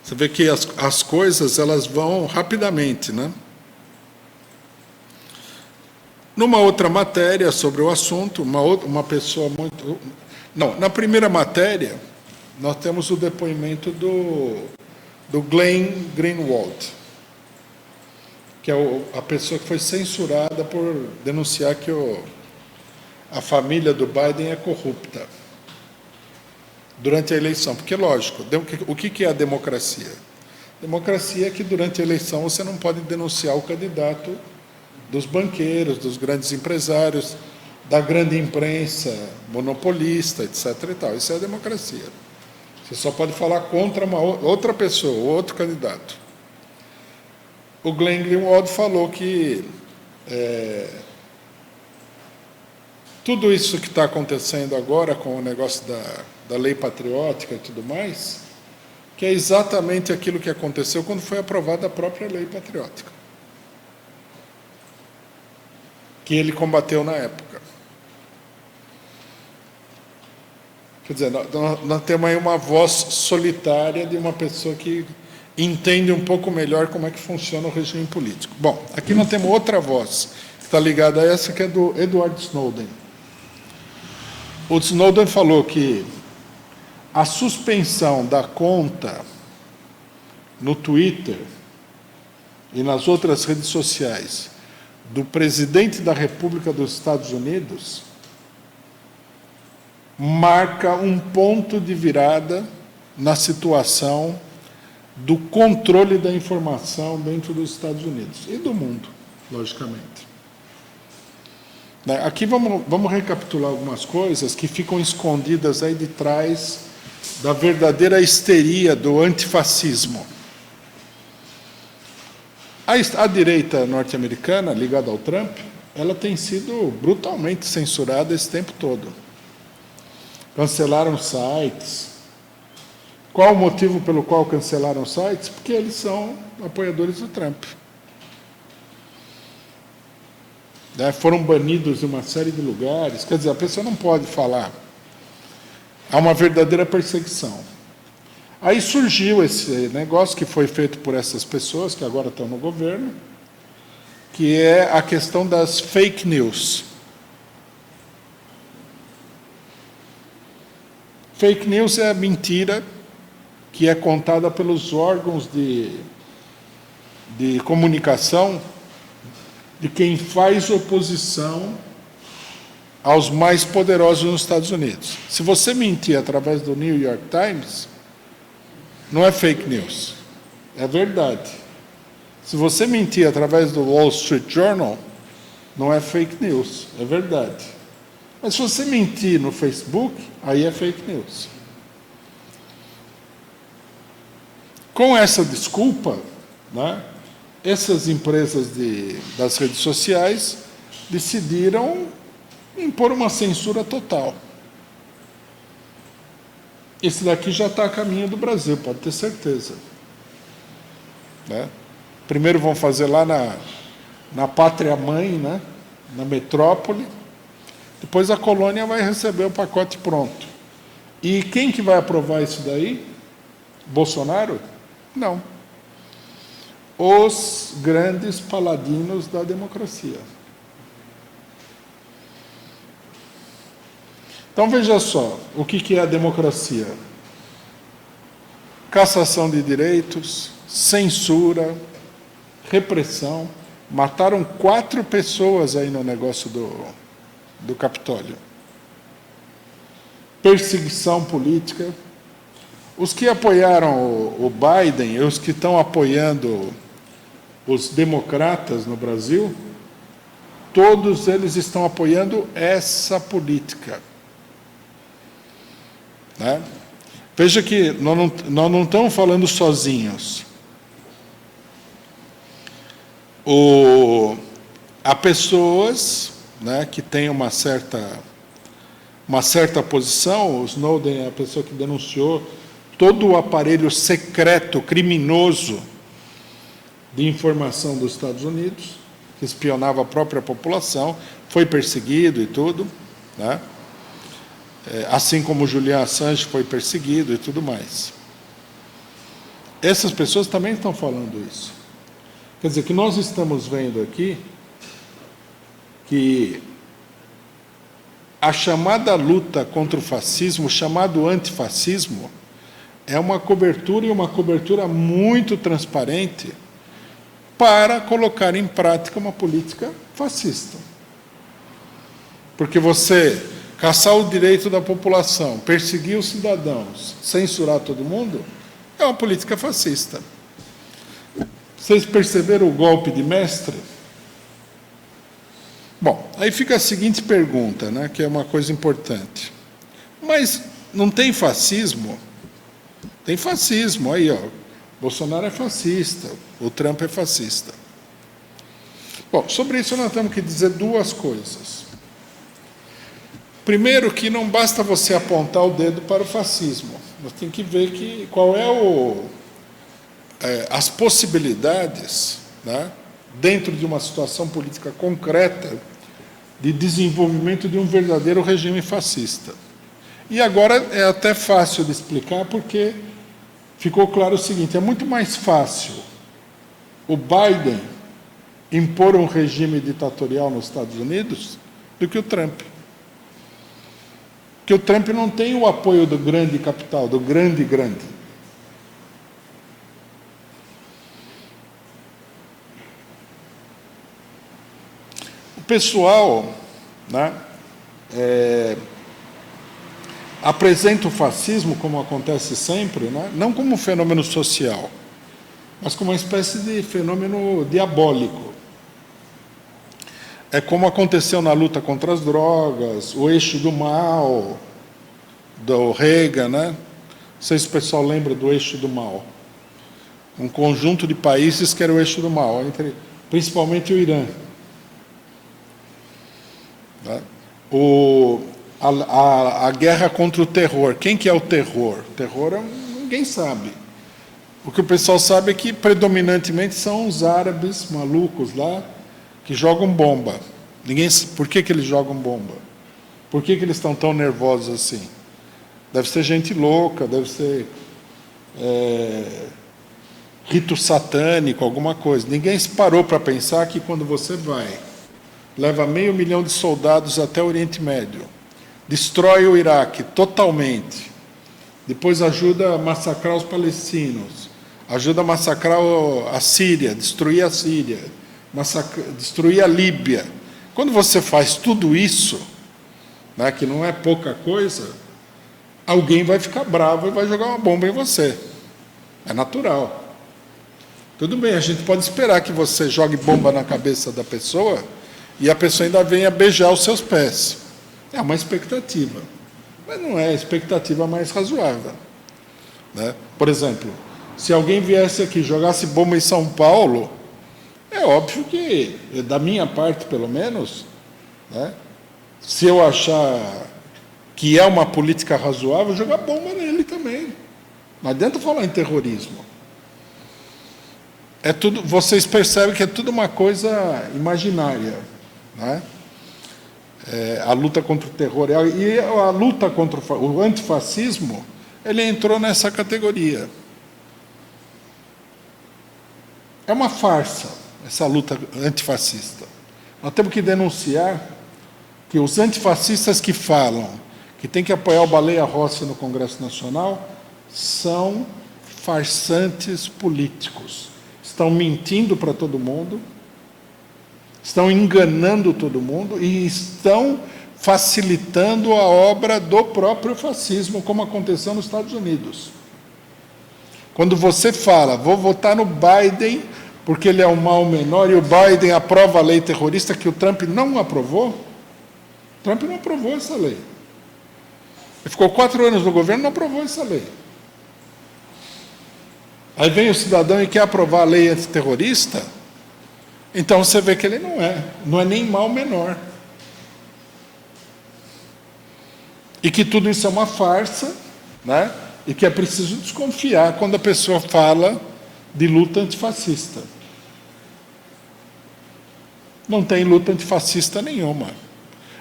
Você vê que as coisas elas vão rapidamente, né? Numa outra matéria sobre o assunto, uma pessoa muito... Não, na primeira matéria, nós temos o depoimento do Glenn Greenwald, que é a pessoa que foi censurada por denunciar que a família do Biden é corrupta durante a eleição. Porque, lógico, o que é a democracia? Democracia é que, durante a eleição, você não pode denunciar o candidato dos banqueiros, dos grandes empresários, da grande imprensa monopolista, etc. e tal. Isso é a democracia. Você só pode falar contra uma outra pessoa, outro candidato. O Glenn Greenwald falou que tudo isso que está acontecendo agora com o negócio da lei patriótica e tudo mais, que é exatamente aquilo que aconteceu quando foi aprovada a própria lei patriótica, que ele combateu na época. Quer dizer, nós temos aí uma voz solitária de uma pessoa que entende um pouco melhor como é que funciona o regime político. Bom, aqui nós temos outra voz, que está ligada a essa, que é do Edward Snowden. O Snowden falou que a suspensão da conta no Twitter e nas outras redes sociais do presidente da República dos Estados Unidos marca um ponto de virada na situação do controle da informação dentro dos Estados Unidos e do mundo, logicamente. Aqui vamos recapitular algumas coisas que ficam escondidas aí de trás da verdadeira histeria do antifascismo. A direita norte-americana, ligada ao Trump, ela tem sido brutalmente censurada esse tempo todo. Cancelaram sites. Qual o motivo pelo qual cancelaram sites? Porque eles são apoiadores do Trump. Foram banidos de uma série de lugares. Quer dizer, a pessoa não pode falar. Há uma verdadeira perseguição. Aí surgiu esse negócio que foi feito por essas pessoas que agora estão no governo, que é a questão das fake news. Fake news é a mentira que é contada pelos órgãos de comunicação de quem faz oposição aos mais poderosos nos Estados Unidos. Se você mentir através do New York Times, não é fake news, é verdade. Se você mentir através do Wall Street Journal, não é fake news, é verdade. Mas se você mentir no Facebook, aí é fake news. Com essa desculpa, né, essas empresas das redes sociais decidiram impor uma censura total. Esse daqui já está a caminho do Brasil, pode ter certeza. Né? Primeiro vão fazer lá na pátria-mãe, né, na metrópole. Depois a colônia vai receber o pacote pronto. E quem que vai aprovar isso daí? Bolsonaro? Não. Os grandes paladinos da democracia. Então, veja só, o que é a democracia? Cassação de direitos, censura, repressão. Mataram 4 pessoas aí no negócio do Capitólio. Perseguição política. Os que apoiaram o Biden e os que estão apoiando os democratas no Brasil, todos eles estão apoiando essa política. Né? Veja que nós não estamos falando sozinhos. Há pessoas, né, que têm uma certa posição. O Snowden é a pessoa que denunciou todo o aparelho secreto, criminoso, de informação dos Estados Unidos, que espionava a própria população, foi perseguido e tudo, né? Assim como Julian Assange foi perseguido e tudo mais. essas pessoas também estão falando isso. Quer dizer, que nós estamos vendo aqui que a chamada luta contra o fascismo, o chamado antifascismo, é uma cobertura, e uma cobertura muito transparente, para colocar em prática uma política fascista. Porque você caçar o direito da população, perseguir os cidadãos, censurar todo mundo, é uma política fascista. Vocês perceberam o golpe de mestre? Bom, aí fica a seguinte pergunta, né, que é uma coisa importante. Mas não tem fascismo? Tem fascismo, aí, ó. Bolsonaro é fascista, o Trump é fascista. Bom, sobre isso nós temos que dizer duas coisas. Primeiro, que não basta você apontar o dedo para o fascismo. Nós temos que ver qual é as possibilidades, né, dentro de uma situação política concreta, de desenvolvimento de um verdadeiro regime fascista. E agora é até fácil de explicar, porque ficou claro o seguinte: é muito mais fácil o Biden impor um regime ditatorial nos Estados Unidos do que o Trump. Porque o Trump não tem o apoio do grande capital, do grande. O pessoal, né, apresenta o fascismo, como acontece sempre, né, não como um fenômeno social, mas como uma espécie de fenômeno diabólico. É como aconteceu na luta contra as drogas, o eixo do mal, do Reagan, né? Não sei se o pessoal lembra do eixo do mal. Um conjunto de países que era o eixo do mal, principalmente o Irã. A guerra contra o terror. Quem que é o terror? O terror ninguém sabe. O que o pessoal sabe é que predominantemente são os árabes malucos lá, que jogam bomba. Por que eles jogam bomba? Por que eles estão tão nervosos assim? Deve ser gente louca, deve ser rito satânico, alguma coisa. Ninguém se parou para pensar que quando você leva 500 mil de soldados até o Oriente Médio, destrói o Iraque totalmente, depois ajuda a massacrar os palestinos, ajuda a massacrar a Síria, destruir a Síria, destruir a Líbia. Quando você faz tudo isso, né, que não é pouca coisa, alguém vai ficar bravo e vai jogar uma bomba em você. É natural. Tudo bem, a gente pode esperar que você jogue bomba na cabeça da pessoa e a pessoa ainda venha beijar os seus pés. É uma expectativa. Mas não é a expectativa mais razoável, né? Por exemplo, se alguém viesse aqui e jogasse bomba em São Paulo, é óbvio que, da minha parte pelo menos, né, se eu achar que é uma política razoável, jogar bomba nele também. Não adianta falar em terrorismo. É tudo, vocês percebem que é tudo uma coisa imaginária, né? A luta contra o terror. E a luta contra o antifascismo, ele entrou nessa categoria. É uma farsa, essa luta antifascista. Nós temos que denunciar que os antifascistas que falam que tem que apoiar o Baleia Rossi no Congresso Nacional são farsantes políticos. Estão mentindo para todo mundo, estão enganando todo mundo e estão facilitando a obra do próprio fascismo, como aconteceu nos Estados Unidos. Quando você fala, vou votar no Biden porque ele é o mal menor e o Biden aprova a lei terrorista que o Trump não aprovou, o Trump não aprovou essa lei. Ele ficou 4 anos no governo e não aprovou essa lei. Aí vem o cidadão e quer aprovar a lei antiterrorista, então você vê que ele não é nem mal menor. E que tudo isso é uma farsa, né? E que é preciso desconfiar quando a pessoa fala de luta antifascista. Não tem luta antifascista nenhuma.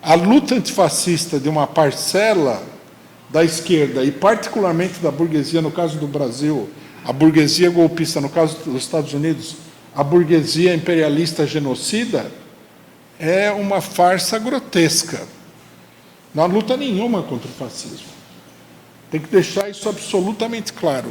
A luta antifascista de uma parcela da esquerda, e particularmente da burguesia, no caso do Brasil, a burguesia golpista, no caso dos Estados Unidos, a burguesia imperialista genocida, é uma farsa grotesca. Não há luta nenhuma contra o fascismo. Tem que deixar isso absolutamente claro.